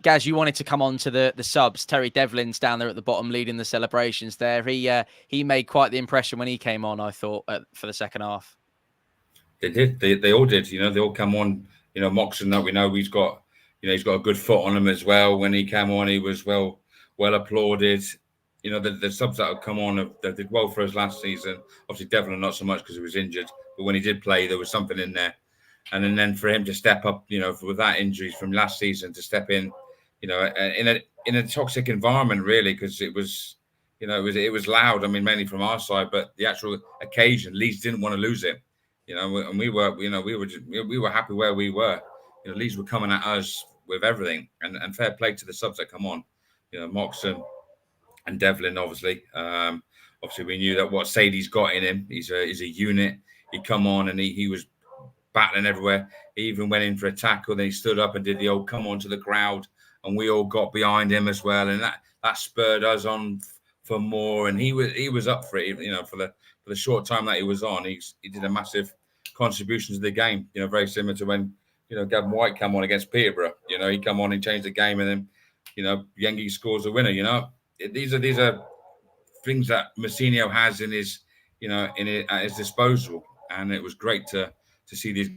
Gaz, you wanted to come on to the subs. Terry Devlin's down there at the bottom leading the celebrations there. He made quite the impression when he came on, I thought, for the second half. They did. They all did. They all come on. Moxon, that we know he's got a good foot on him as well. When he came on, he was well applauded. The subs that have come on, they did well for us last season. Obviously, Devlin not so much because he was injured, but when he did play, there was something in there. And then for him to step up, with that injury from last season, to step in, in a toxic environment, really, because it was, it was loud. I mean, mainly from our side, but the actual occasion, Leeds didn't want to lose it, and we were happy where we were. Leeds were coming at us with everything, and fair play to the subs that come on, Moxon and Devlin, obviously. Obviously, we knew that what Sadie's got in him. He's a unit. He come on and he was battling everywhere. He even went in for a tackle. Then he stood up and did the old come on to the crowd, and we all got behind him as well. And that spurred us on for more. And he was up for it. For the short time that he was on, he did a massive contribution to the game. Very similar to when Gavin White came on against Peterborough. He come on and changed the game, and then Yengi scores a winner. These are things that Mousinho has in his at his disposal, and it was great to see these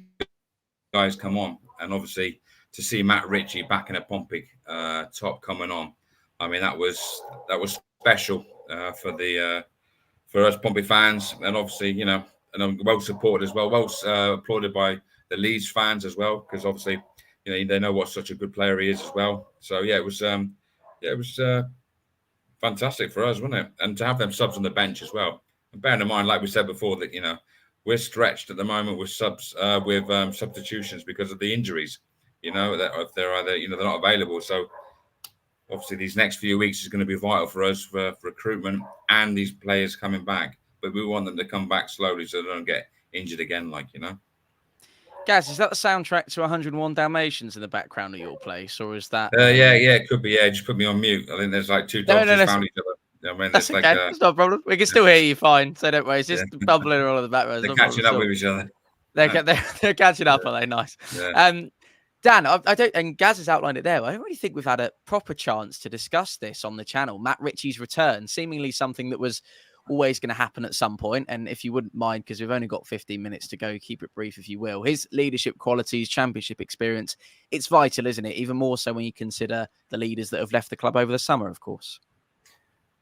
guys come on, and obviously to see Matt Ritchie back in a Pompey top coming on. I mean, that was special for us Pompey fans, and obviously and I'm well supported as well, applauded by the Leeds fans as well, because obviously they know what such a good player he is as well. So it was fantastic for us, wasn't it? And to have them subs on the bench as well. And bearing in mind, like we said before, that we're stretched at the moment with subs, with substitutions because of the injuries. That they're either they're not available. So obviously these next few weeks is going to be vital for us for recruitment and these players coming back. But we want them to come back slowly so they don't get injured again. Gaz, is that the soundtrack to 101 Dalmatians in the background of your place, or is that? Yeah, it could be. Yeah, just put me on mute. I think there's like two dogs who found each other. That's okay. It's not a problem. We can still hear you fine, so don't worry. It's just bubbling all in the background. They're catching up with each other. They're catching up, are they? Nice. Yeah. Dan, I don't, and Gaz has outlined it there. I don't really think we've had a proper chance to discuss this on the channel. Matt Ritchie's return, seemingly something that was always going to happen at some point. And if you wouldn't mind, because we've only got 15 minutes to go, keep it brief if you will. His leadership qualities, championship experience, it's vital, isn't it? Even more so when you consider the leaders that have left the club over the summer, of course.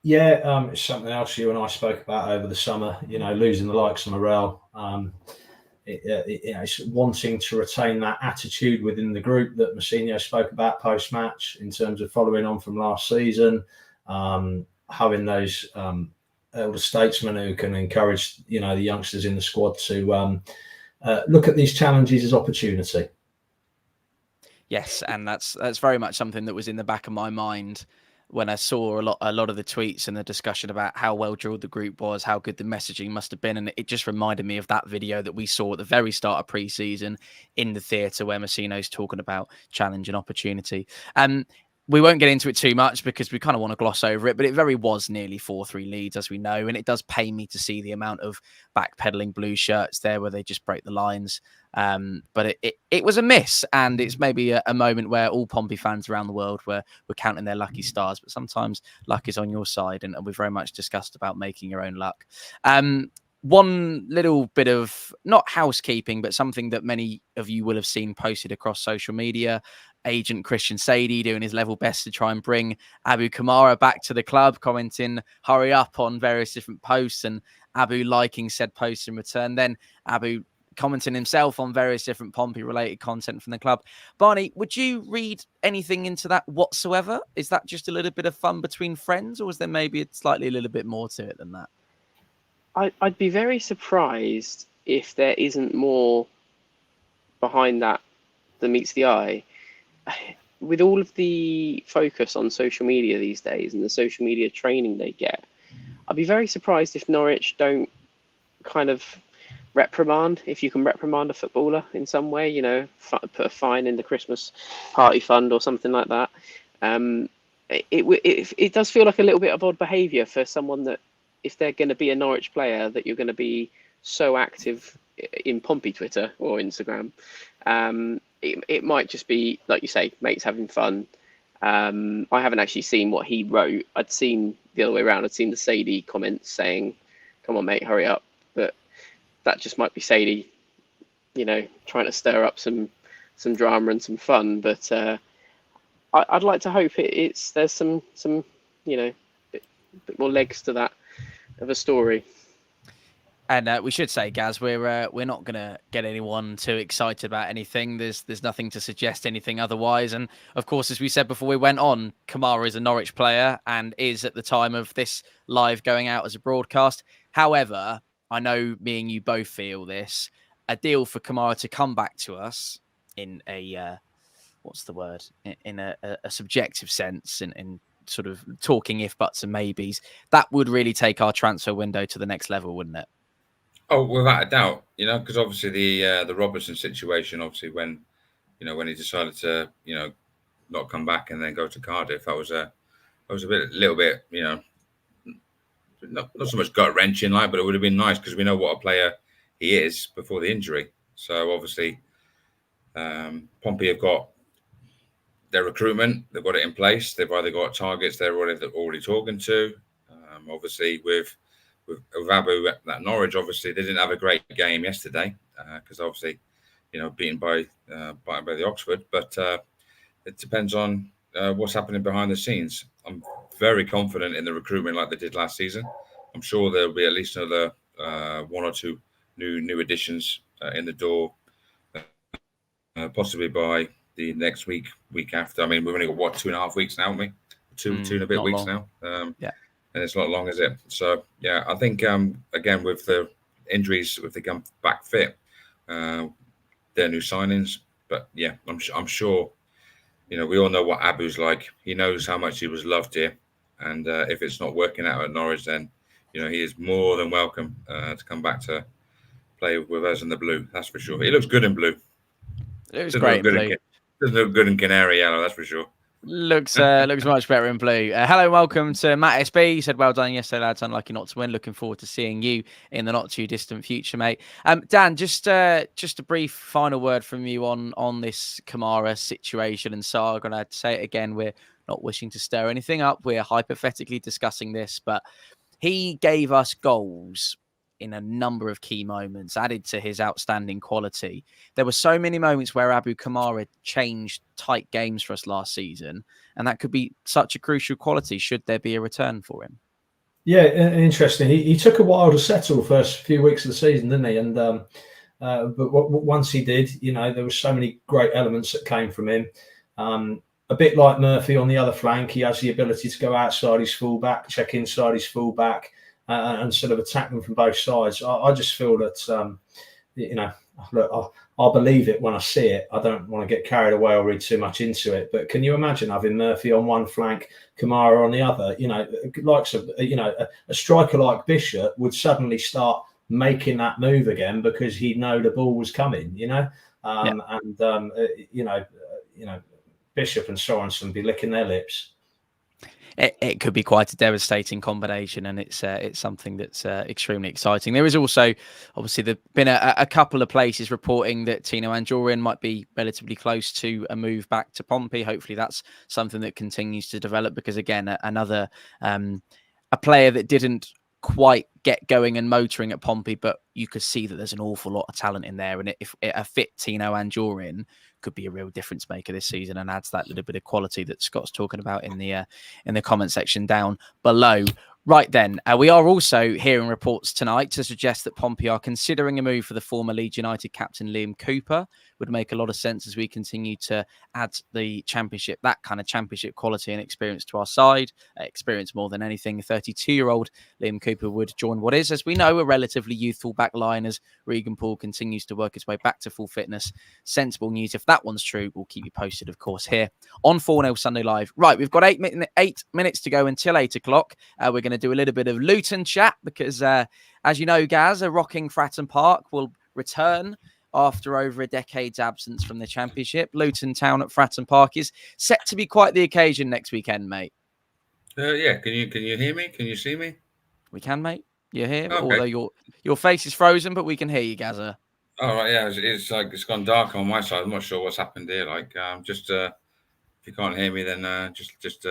Yeah, it's something else you and I spoke about over the summer, losing the likes of Morel. It's wanting to retain that attitude within the group that Mousinho spoke about post-match in terms of following on from last season, having those elder statesmen who can encourage, the youngsters in the squad to look at these challenges as opportunity. Yes, and that's very much something that was in the back of my mind when I saw a lot of the tweets and the discussion about how well drilled the group was, how good the messaging must have been. And it just reminded me of that video that we saw at the very start of pre-season in the theatre where Messino's talking about challenge and opportunity. We won't get into it too much because we kind of want to gloss over it, but it very was nearly 4-3 Leeds, as we know. And it does pain me to see the amount of backpedaling blue shirts there where they just break the lines. But it was a miss, and it's maybe a moment where all Pompey fans around the world were counting their lucky stars, but sometimes luck is on your side, and we've very much discussed about making your own luck. One little bit of, not housekeeping, but something that many of you will have seen posted across social media. Agent Christian Sadie doing his level best to try and bring Abu Kamara back to the club, commenting, hurry up on various different posts, and Abu liking said posts in return. Then Abu commenting himself on various different Pompey-related content from the club. Barney, would you read anything into that whatsoever? Is that just a little bit of fun between friends, or is there maybe a little bit more to it than that? I'd be very surprised if there isn't more behind that than meets the eye. With all of the focus on social media these days and the social media training they get, I'd be very surprised if Norwich don't kind of reprimand, if you can reprimand a footballer in some way, you know, put a fine in the Christmas party fund or something like that. It does feel like a little bit of odd behaviour for someone that, if they're going to be a Norwich player, that you're going to be so active in Pompey Twitter or Instagram. It might just be, like you say, mates having fun. I haven't actually seen what he wrote. I'd seen the other way around. I'd seen the Sadie comments saying, come on, mate, hurry up. But that just might be Sadie, you know, trying to stir up some drama and some fun. But I'd like to hope there's some you know, bit more legs to that of a story. And we should say, Gaz, we're not going to get anyone too excited about anything. There's nothing to suggest anything otherwise. And of course, as we said before we went on, Kamara is a Norwich player and is, at the time of this live going out as a broadcast. However, I know me and you both feel this. A deal for Kamara to come back to us in a what's the word? In a subjective sense, in sort of talking if buts and maybes, that would really take our transfer window to the next level, wouldn't it? Oh, without a doubt, you know, because obviously the Robertson situation, obviously when he decided to, you know, not come back and then go to Cardiff, that was a little bit, you know, not so much gut wrenching, like, but it would have been nice because we know what a player he is before the injury. So obviously, Pompey have got their recruitment, they've got it in place. They've either got targets they're already talking to. Obviously, with Abu at Norwich, obviously they didn't have a great game yesterday because obviously, you know, beaten by the Oxford. But it depends on what's happening behind the scenes. I'm very confident in the recruitment like they did last season. I'm sure there'll be at least another one or two new additions in the door, possibly by the next week after. I mean, we've only got 2.5 weeks now, haven't we? Two and a bit weeks long. Now. Yeah. And it's not long, is it? So, yeah, I think, again, with the injuries, if they come back fit, they're new signings. But, yeah, I'm sure, you know, we all know what Abu's like. He knows how much he was loved here. And if it's not working out at Norwich, then, you know, he is more than welcome to come back to play with us in the blue. That's for sure. He looks good in blue. It was great in blue. Doesn't look good in canary yellow, that's for sure. Looks much better in blue. Hello and welcome to Matt SB. You said, well done yesterday, lads. Unlucky not to win. Looking forward to seeing you in the not too distant future, mate. Dan, just a brief final word from you on this Kamara situation and saga. And I'd say it again, we're not wishing to stir anything up. We're hypothetically discussing this, but he gave us goals in a number of key moments, added to his outstanding quality. There were so many moments where Abu Kamara changed tight games for us last season, and that could be such a crucial quality should there be a return for him. Yeah, interesting. He took a while to settle the first few weeks of the season, didn't he? And but once he did, you know, there were so many great elements that came from him. A bit like Murphy on the other flank, he has the ability to go outside his fullback, check inside his fullback, and sort of attack them from both sides. I just feel that, you know, look, I'll believe it when I see it. I don't want to get carried away or read too much into it. But can you imagine having Murphy on one flank, Kamara on the other? A striker like Bishop would suddenly start making that move again because he'd know the ball was coming. Bishop and Sorensen be licking their lips. It could be quite a devastating combination, and it's something that's extremely exciting. There is also, obviously, been a couple of places reporting that Tino Anjorin might be relatively close to a move back to Pompey. Hopefully, that's something that continues to develop because, again, another a player that didn't quite get going and motoring at Pompey, but you could see that there's an awful lot of talent in there, and if a fit Tino Anjorin could be a real difference maker this season and adds that little bit of quality that Scott's talking about in the comment section down below. Right then, we are also hearing reports tonight to suggest that Pompey are considering a move for the former Leeds United captain Liam Cooper. Would make a lot of sense as we continue to add the championship, that kind of championship quality and experience to our side. Experience more than anything. 32-year-old Liam Cooper would join what is, as we know, a relatively youthful back line as Regan Poole continues to work his way back to full fitness. Sensible news. If that one's true, we'll keep you posted, of course, here on 4-0 Sunday Live. Right, we've got 8 minutes to go until 8 o'clock. We're going to do a little bit of Luton chat because, as you know, Gaz, a rocking Fratton Park will return after over a decade's absence from the Championship. Luton Town at Fratton Park is set to be quite the occasion next weekend, mate. Yeah, can you hear me? Can you see me? We can, mate. You're here, okay. Although your face is frozen, but we can hear you, Gazza. All right, yeah, it's like it's gone dark on my side. I'm not sure what's happened here. Just if you can't hear me, then just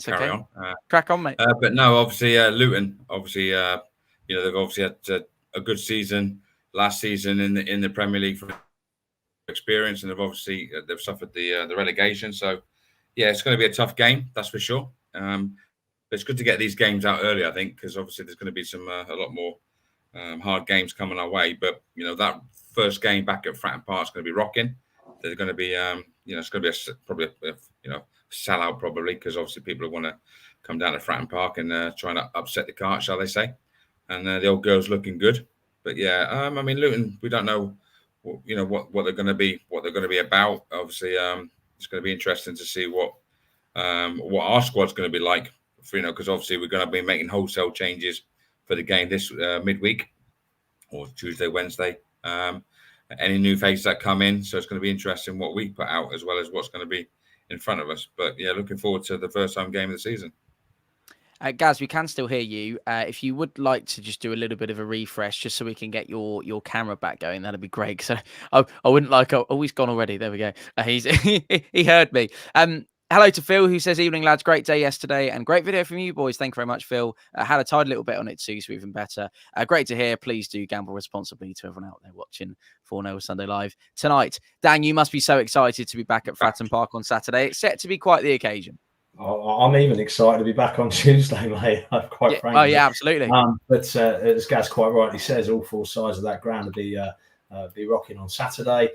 carry on. Crack on, mate. But no, obviously Luton, they've obviously had a good season last season in the Premier League for experience, and they've suffered the relegation. So yeah, it's going to be a tough game, that's for sure. But it's good to get these games out early, I think, because obviously there's going to be a lot more hard games coming our way. But that first game back at Fratton Park is going to be rocking. There's going to be it's going to be probably a sellout probably, because obviously people want to come down to Fratton Park and try and upset the cart, shall they say? And the old girl's looking good. But yeah, Luton, we don't know, what they're going to be, about. Obviously, it's going to be interesting to see what our squad's going to be like. Because obviously we're going to be making wholesale changes for the game this midweek or Tuesday, Wednesday. Any new faces that come in, so it's going to be interesting what we put out as well as what's going to be in front of us. But yeah, looking forward to the first home game of the season. Gaz, we can still hear you. If you would like to just do a little bit of a refresh, just so we can get your camera back going, that'd be great. So I wouldn't like. Oh, he's gone already. There we go. He heard me. Hello to Phil, who says, "Evening, lads. Great day yesterday and great video from you boys. Thank you very much, Phil. Had a tidy little bit on it too, so even better. Great to hear. Please do gamble responsibly to everyone out there watching 4-0 Sunday Live tonight. Dan, you must be so excited to be back at Fratton Park on Saturday. It's set to be quite the occasion." I'm even excited to be back on Tuesday, mate. Quite frankly. Oh yeah, absolutely. But as Gaz quite rightly says, all four sides of that ground will be rocking on Saturday.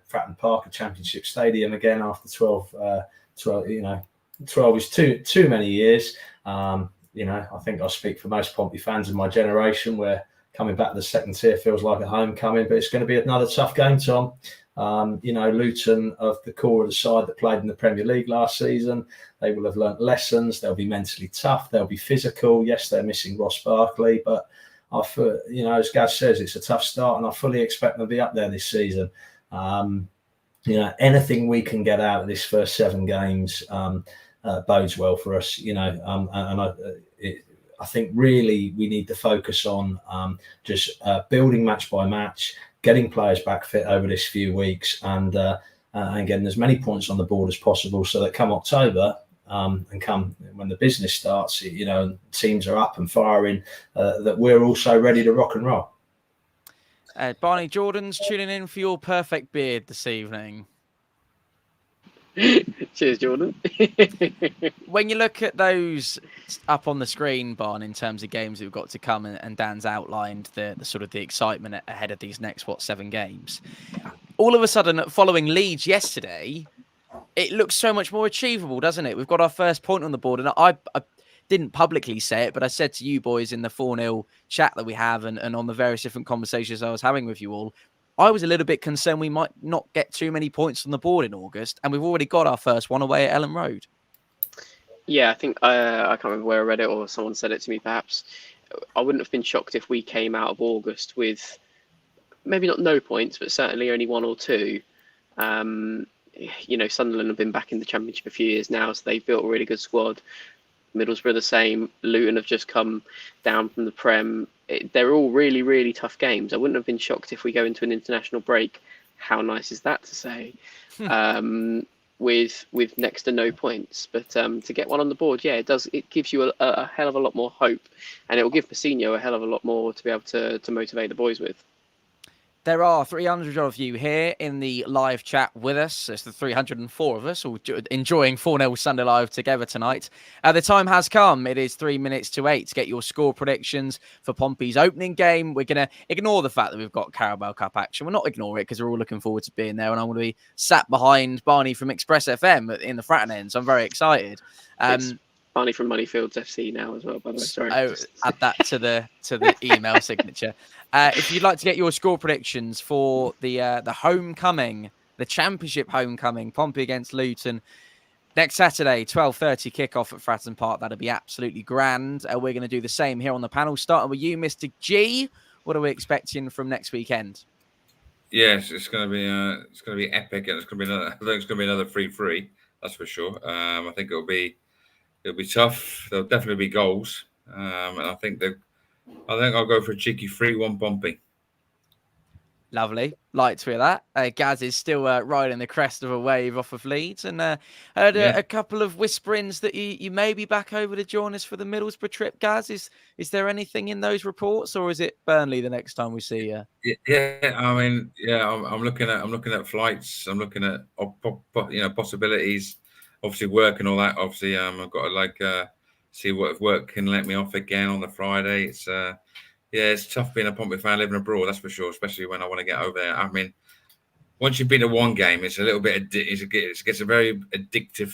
Fratton Park, a championship stadium again after 12 is too many years. I think I speak for most Pompey fans in my generation, where coming back to the second tier feels like a homecoming, but it's going to be another tough game, Tom. Luton of the core of the side that played in the Premier League last season. They will have learnt lessons. They'll be mentally tough. They'll be physical. Yes, they're missing Ross Barkley, but as Gaz says, it's a tough start, and I fully expect them to be up there this season. Anything we can get out of this first 7 games bodes well for us. I think really we need to focus on just building match by match, getting players back fit over this few weeks, and getting as many points on the board as possible, so that come October and come when the business starts, teams are up and firing, that we're also ready to rock and roll. Barney Jordan's tuning in for your perfect beard this evening. Cheers, Jordan. When you look at those up on the screen, Barn, in terms of games that we've got to come, and Dan's outlined the sort of the excitement ahead of these next 7 games, all of a sudden, following Leeds yesterday, it looks so much more achievable, doesn't it? We've got our first point on the board, and didn't publicly say it, but I said to you boys in the 4-0 chat that we have and on the various different conversations I was having with you all, I was a little bit concerned we might not get too many points on the board in August, and we've already got our first one away at Ellen Road. Yeah, I think I can't remember where I read it or someone said it to me. Perhaps I wouldn't have been shocked if we came out of August with maybe not no points, but certainly only 1 or 2. Sunderland have been back in the Championship a few years now, so they've built a really good squad. Middlesbrough the same. Luton have just come down from the Prem. They're all really, really tough games. I wouldn't have been shocked if we go into an international break. How nice is that to say? With next to no points, but to get one on the board, yeah, it does. It gives you a hell of a lot more hope, and it will give Passinho a hell of a lot more to be able to motivate the boys with. There are 300 of you here in the live chat with us. It's the 304 of us all enjoying 4-0 Sunday Live together tonight. The time has come. It is 3 minutes to 8 to get your score predictions for Pompey's opening game. We're going to ignore the fact that we've got Carabao Cup action. We'll not ignore it because we're all looking forward to being there. And I'm going to be sat behind Barney from Express FM in the Fratton end. So I'm very excited. It's Barney from Moneyfields FC now as well, by the way. Sorry. Oh, add that to the email signature. If you'd like to get your score predictions for the homecoming, the Championship homecoming, Pompey against Luton, next Saturday, 12:30 kickoff at Fratton Park. That'll be absolutely grand. We're going to do the same here on the panel. Starting with you, Mr. G. What are we expecting from next weekend? Yes, it's going to be epic, and it's going to be I think it's going to be another 3-3. That's for sure. I think it'll be tough. There'll definitely be goals, and I think I'll go for a cheeky 3-1 Pompey. Lovely. Like to hear that. Gaz is still riding the crest of a wave off of Leeds, and heard a couple of whisperings that you may be back over to join us for the Middlesbrough trip. Gaz, is there anything in those reports, or is it Burnley the next time we see you? Yeah. I mean, yeah. I'm looking at flights. I'm looking at possibilities. Obviously, work and all that. Obviously, I've got to see what if work can let me off again on the Friday. It's tough being a Pompey fan living abroad, that's for sure, especially when I want to get over there. I mean, once you've been to one game, it's a little bit, it gets a very addictive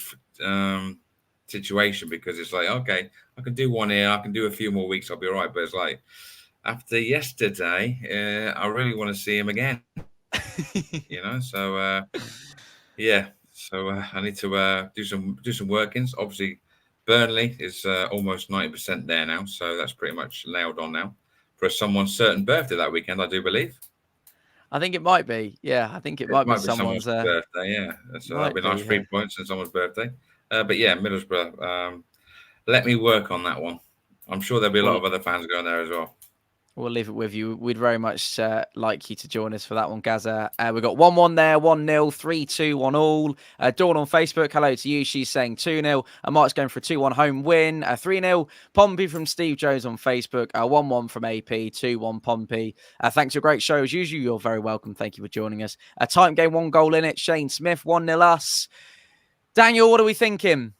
situation, because it's like, okay, I can do one here, I can do a few more weeks, I'll be all right. But it's like, after yesterday, I really want to see him again. So I need to do some workings. Obviously, Burnley is almost 90% there now, so that's pretty much nailed on now. For someone's certain birthday that weekend, I do believe. I think it might be. Yeah, I think it might be someone's birthday. Yeah, so that'll be nice. 3 points on someone's birthday. But yeah, Middlesbrough. Let me work on that one. I'm sure there'll be a lot of other fans going there as well. We'll leave it with you. We'd very much like you to join us for that one, Gaza. We've got 1-1 there, 1-0, 3-2 on all. Dawn on Facebook, hello to you. She's saying 2-0. Mark's going for a 2-1 home win. 3-0 Pompey from Steve Jones on Facebook. 1-1 from AP, 2-1 Pompey. Thanks for a great show as usual. You're very welcome. Thank you for joining us. Time game, 1 goal in it. Shane Smith, 1-0 us. Daniel, what are we thinking?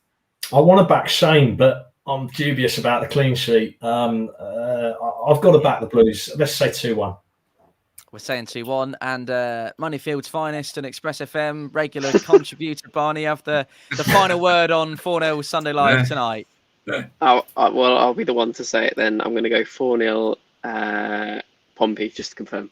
I want to back Shane, but I'm dubious about the clean sheet. I've got to back the Blues. Let's say 2-1. We're saying 2-1. And Moneyfield's finest and Express FM regular contributor, Barney, have the final word on 4-0 Sunday Live tonight. I'll be the one to say it then. I'm going to go 4-0 Pompey, just to confirm.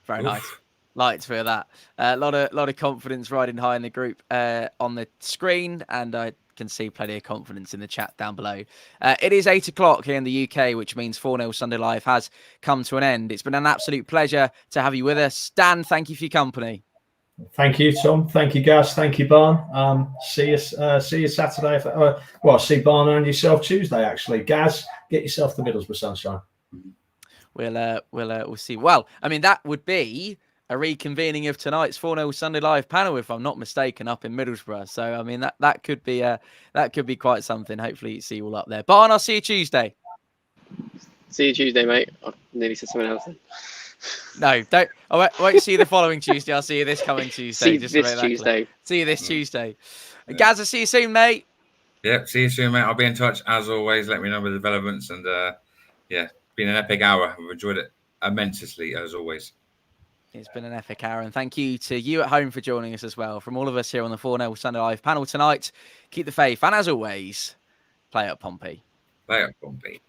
Very nice. Like to feel that. A lot of confidence riding high in the group on the screen, and I can see plenty of confidence in the chat down below. It is 8 o'clock here in the UK, which means 4-0 Sunday Live has come to an end. It's been an absolute pleasure to have you with us. Dan, thank you for your company. Thank you, Tom. Thank you, Gaz. Thank you, Barn. See you Saturday. See Barn and yourself Tuesday, actually. Gaz, get yourself to Middlesbrough Sunshine. We'll see. Well, I mean, that would be a reconvening of tonight's 4-0 Sunday Live panel, if I'm not mistaken, up in Middlesbrough. So, I mean, that could be quite something. Hopefully, you see you all up there. Barn, I'll see you Tuesday. See you Tuesday, mate. I nearly said something else then. No, don't. I won't see you the following Tuesday. I'll see you this coming Tuesday. See you this Tuesday. Gaz, I'll see you soon, mate. Yep, see you soon, mate. I'll be in touch as always. Let me know the developments, and it's been an epic hour. I've enjoyed it immensely as always. It's been an epic hour, and thank you to you at home for joining us as well. From all of us here on the 4-0 Sunday Live panel tonight, keep the faith, and as always, Play at Pompey. Play at Pompey.